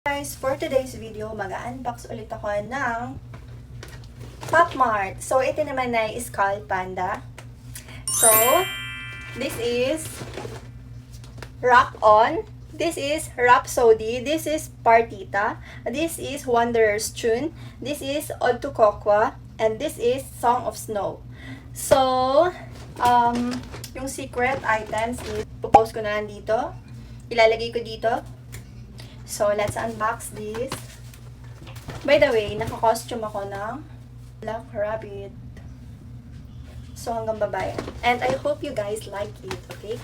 Guys, for today's video, mag-unbox ulit ako ng Popmart. So, ito naman ay Skullpanda. So, this is Rock On. This is Rhapsody. This is Partita. This is Wanderer's Tune. This is Ode to Kokwa. And this is Song of Snow. So, yung secret items is, pupost ko na lang dito. Ilalagay ko dito. So, let's unbox this. By the way, naka-costume ako ng Black Rabbit. So, hanggang babae. And I hope you guys like it, okay?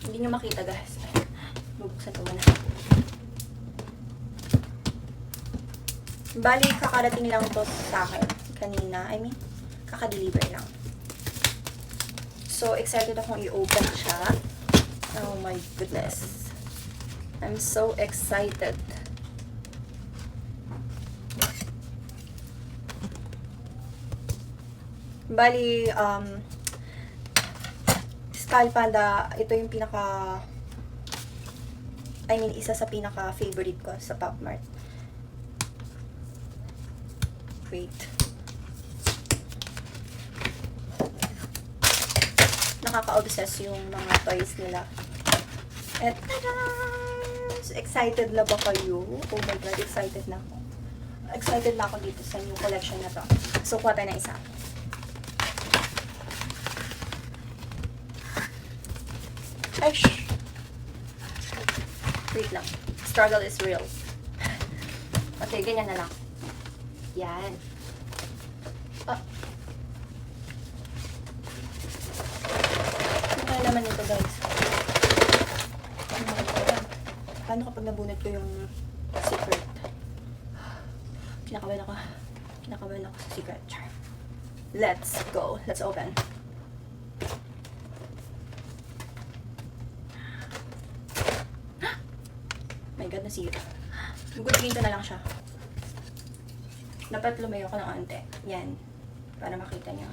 Hindi nyo makita, guys. Bubuksan ko muna. Bali, kakarating lang to sa akin kanina. I mean, kaka-deliver lang. So, excited akong i-open siya. Oh my goodness. I'm so excited. Bali, Skullpanda, ito yung isa sa pinaka-favorite ko sa Popmart. Wait. Nakaka-obsess yung mga toys nila. At excited na ba kayo? Oh my god, excited na ako. Excited na ako dito sa new collection na to. So, kuha tayo na isa. Ay, shh! Wait lang. Struggle is real. Okay, ganyan na lang. Yan. Ah. Ano naman ito, guys? Paano kapag nabunot ko yung secret? Kinakabahan ako. Kinakabahan ako sa secret. Let's go. Let's open. My god, nasira. Gugulpin ko na lang siya. Dapat lumayo ko ng onte. Yan. Para makita niyo.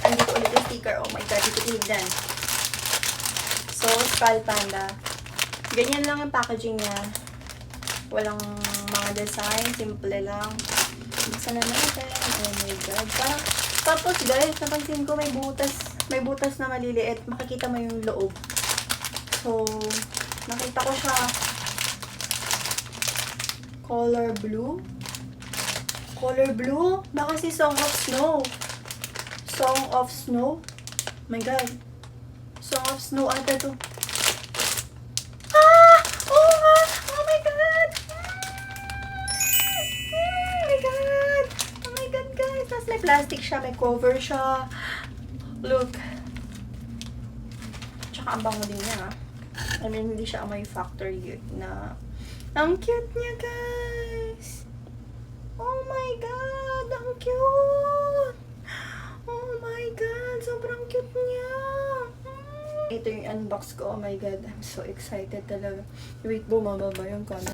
Andito ulit yung sticker. Oh my god, dito tinignan. So, Skullpanda. Ganyan lang ang packaging niya. Walang mga design. Simple lang. Buksan na natin. Oh my god. Tapos guys, napansin ko may butas. May butas na maliliit. Makikita mo yung loob. So, nakita ko siya color blue. Color blue? Baka si Song of Snow. Song of Snow? My god. Song of Snow ata to. Ah! Oh nga! Oh my god! Oh my god! Oh my god, guys! Tapos may plastic siya, may cover siya. Look. Tsaka ang bango din niya, ha? I mean, hindi siya amoy factory na... Ang cute niya, guys! Oh my god! Ang cute! Oh my god! Sobrang cute niya! Ito yung unbox ko. Oh my god. I'm so excited talaga. Wait, bumaba ba yung camera?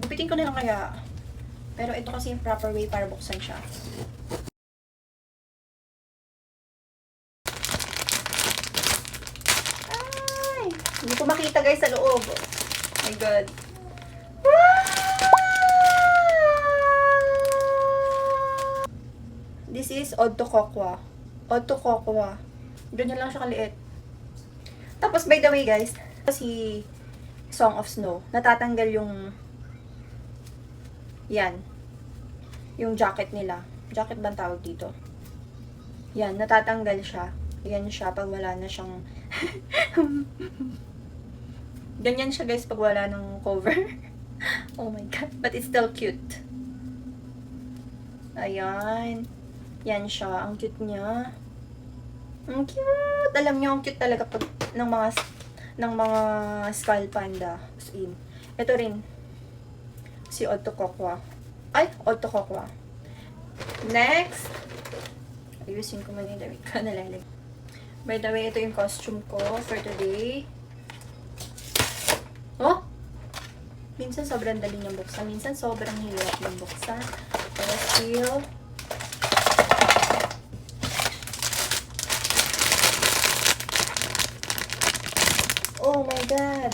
Gupitin ko na lang kaya. Pero ito kasi yung proper way para buksan siya. Ay! Hindi ko makita guys sa loob. Oh my god. This is Ode to Kokwa. Ode to Kokwa. Ganyan lang siya kaliit. Tapos, by the way, guys, si Song of Snow, natatanggal yung yan. Yung jacket nila. Jacket ba ang tawag dito? Yan, natatanggal siya. Yan siya pag wala na siyang ganyan siya, guys, pag wala ng cover. Oh my god. But it's still cute. Ayan. Yan siya. Ang cute niya. Ang cute. Alam niyo, ang cute talaga pag ng mga Skullpanda. Ito rin. Si Ode to Kokwa. Ay, Ode to Kokwa. Next. Ayusin ko muna yung damit ko. Nalalag. By the way, ito yung costume ko for today. Oh! Minsan sobrang dali niyang buksan. Minsan sobrang hirap niyang buksan. Pero still, oh my God!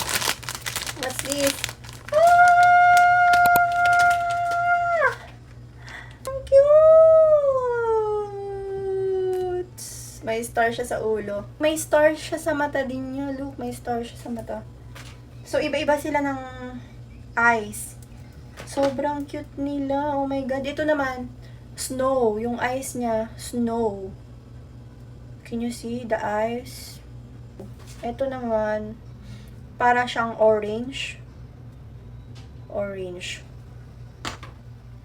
What's this? Ah! Ang cute! May star siya sa ulo. May star siya sa mata din niya. Look, may star siya sa mata. So, iba-iba sila ng eyes. Sobrang cute nila. Oh my God. Ito naman, snow. Yung eyes niya, snow. Can you see the eyes? Ito naman, para siyang orange. Orange.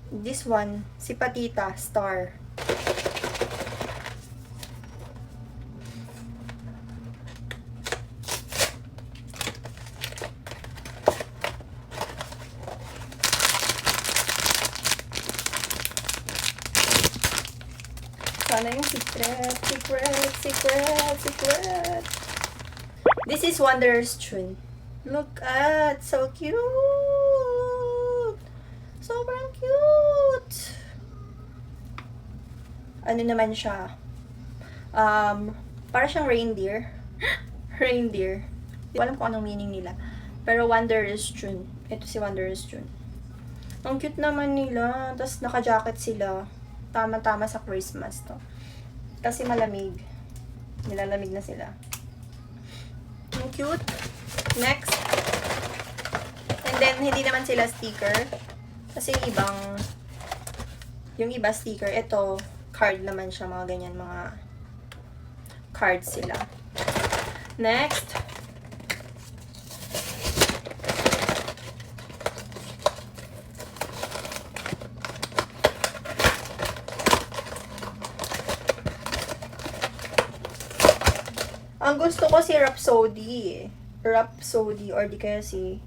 This one, si Patita, star. Sana yung secret. This is Wanderer's Tune. Look at, so cute. Sobrang cute. Ano naman siya? Para siyang reindeer. Reindeer. Hindi ko alam kung anong meaning nila. Pero Wanderer's Tune. Ito si Wanderer's Tune. Ang cute naman nila. Tapos naka-jacket sila. Tama-tama sa Christmas to. Kasi malamig. Nilalamig na sila. Ang cute. Next. And then, hindi naman sila sticker. Kasi yung iba sticker. Ito, card naman siya. Mga ganyan, mga cards sila. Next. Ang gusto ko si Rhapsody. Rhapsody or di kaya si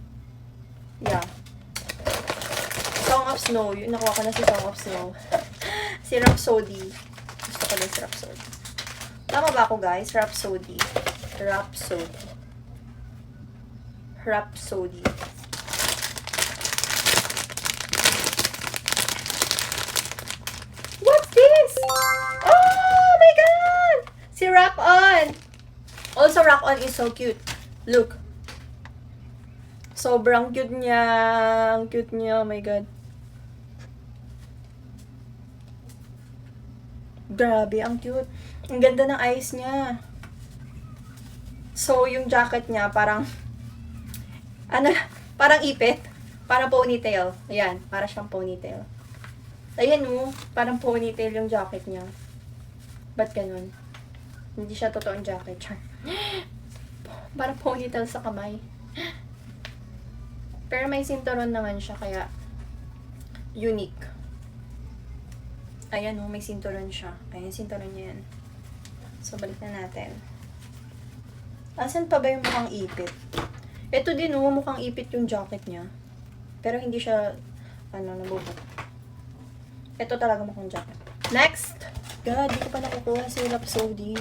Song of Snow. Yun, nakuha ko na si Song of Snow. Si Rhapsody. Gusto ko din si Rhapsody. Tama ba ako, guys? Rhapsody. What's this? Oh my God! Si Rock On! Also, Rock On is so cute. Look. Sobrang cute niya. Ang cute niya. Oh my God. Grabe, ang cute. Ang ganda ng eyes niya. So, yung jacket niya, parang, parang ipit. Parang ponytail. Ayan, para siyang ponytail. Ayan parang ponytail yung jacket niya. Ba't ganun? Hindi siya totoong jacket. Parang ponytail sa kamay. Pero may sinturon naman siya, kaya unique. Ayan may sinturon siya. Ayan, sinturon niya yan. So, balik na natin. Asan pa ba yung mukhang ipit? Ito din mukhang ipit yung jacket niya. Pero hindi siya, nabubot. Ito talaga mukhang jacket. Next! God, di ko pa nakukuha si Rhapsody.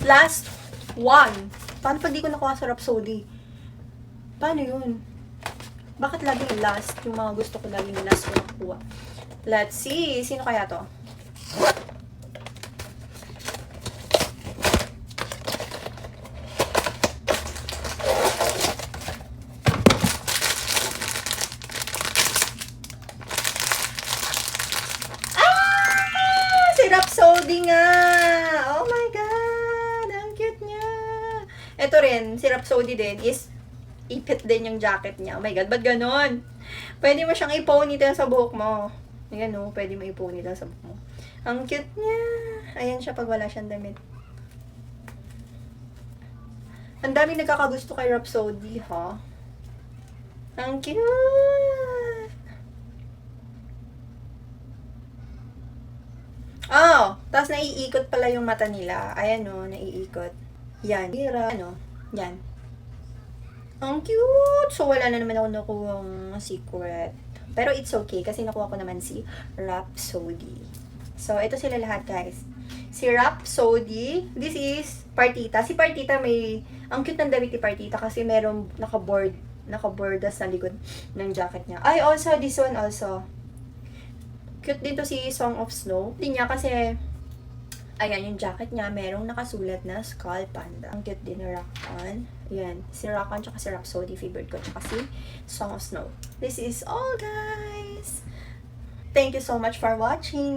Last one. Paano pag di ko nakuha sa Rhapsody? Paano yun? Bakit laging last? Yung mga gusto ko laging last ko nakukuha. Let's see. Sino kaya to? Rhapsody nga! Oh my God! Ang cute niya! Ito rin, si Rhapsody din is ipit din yung jacket niya. Oh my God, ba't ganon? Pwede mo siyang i-ponytail sa buhok mo. Ayan pwede mo i-ponytail sa buhok mo. Ang cute niya! Ayan siya pag wala siyang damit. Ang daming nagkakagusto kay Rhapsody, ha? Ang cute! Oh, tapos naiikot pala yung mata nila. Ayan naiikot. Yan. Yan. Ang cute! So, wala na naman ako nakuhang secret. Pero it's okay kasi nakuha ko naman si Rhapsody. So, ito sila lahat, guys. Si Rhapsody. This is Partita. Si Partita may... Ang cute ng damit ni Partita kasi merong nakaborda sa likod ng jacket niya. Ay, also, this one also. Cute din to si Song of Snow. Din niya kasi... Ayan, yung jacket niya, merong nakasulat na Skullpanda. Ang cute din ni Rock-On. Ayan, si Rock-On tsaka si Rhapsody, favorite ko. Tsaka si Song of Snow. This is all, guys! Thank you so much for watching!